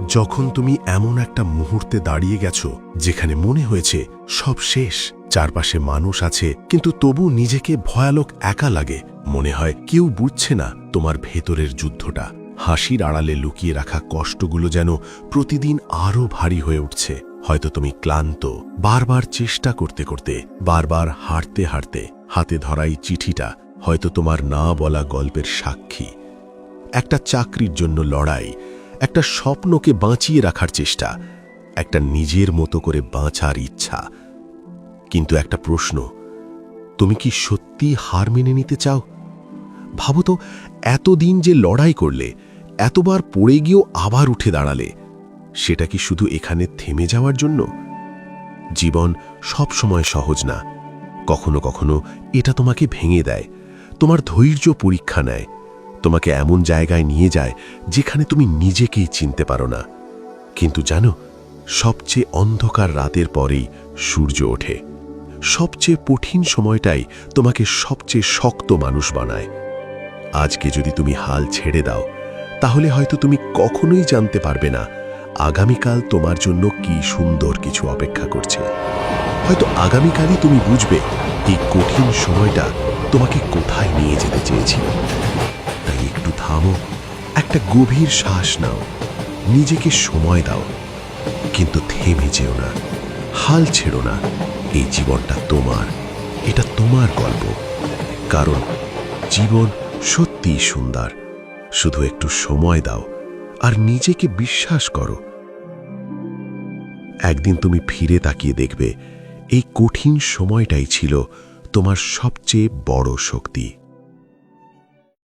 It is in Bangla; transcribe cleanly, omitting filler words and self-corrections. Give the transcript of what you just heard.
যখন তুমি এমন একটা মুহূর্তে দাঁড়িয়ে গেছো যেখানে মনে হয়েছে সব শেষ, চারপাশে মানুষ আছে কিন্তু তবু নিজেকে ভয়ানক একা লাগে, মনে হয় কেউ বুঝছে না তোমার ভেতরের যুদ্ধটা। হাসির আড়ালে লুকিয়ে রাখা কষ্টগুলো যেন প্রতিদিন আরও ভারী হয়ে উঠছে। হয়তো তুমি ক্লান্ত, বারবার চেষ্টা করতে করতে, বারবার হারতে হারতে। হাতে ধরাই চিঠিটা হয়তো তোমার না বলা গল্পের সাক্ষী। একটা চাকরির জন্য লড়াই, একটা স্বপ্নকে বাঁচিয়ে রাখার চেষ্টা, একটা নিজের মতো করে বাঁচার ইচ্ছা। কিন্তু একটা প্রশ্ন, তুমি কি সত্যি হার মেনে নিতে চাও? ভাবো তো, এতদিন যে লড়াই করলে, এতবার পড়ে গিয়েও আবার উঠে দাঁড়ালে, সেটা কি শুধু এখানে থেমে যাওয়ার জন্য? জীবন সব সময় সহজ না। কখনো কখনো এটা তোমাকে ভেঙে দেয়, তোমার ধৈর্য পরীক্ষা নেয়, তোমাকে এমন জায়গায় নিয়ে যায় যেখানে তুমি নিজেকেই চিনতে পারো না। কিন্তু জানো, সবচেয়ে অন্ধকার রাতের পরেই সূর্য ওঠে। সবচেয়ে কঠিন সময়টাই তোমাকে সবচেয়ে শক্ত মানুষ বানায়। আজকে যদি তুমি হাল ছেড়ে দাও, তাহলে হয়তো তুমি কখনোই জানতে পারবে না আগামীকাল তোমার জন্য কি সুন্দর কিছু অপেক্ষা করছে। হয়তো আগামীকালই তুমি বুঝবে এই কঠিন সময়টা তোমাকে কোথায় নিয়ে যেতে চেয়েছিল। তাই একটু থামো, একটা গভীর শ্বাস নাও, নিজেকে সময় দাও, কিন্তু থেমে যেও না, হাল ছেড়ো না। এই জীবনটা তোমার, এটা তোমার গল্প। কারণ জীবন সত্যিই সুন্দর, শুধু একটু সময় দাও আর নিজেকে বিশ্বাস করো। একদিন তুমি ফিরে তাকিয়ে দেখবে এই কঠিন সময়টাই ছিল তোমার সবচেয়ে বড় শক্তি।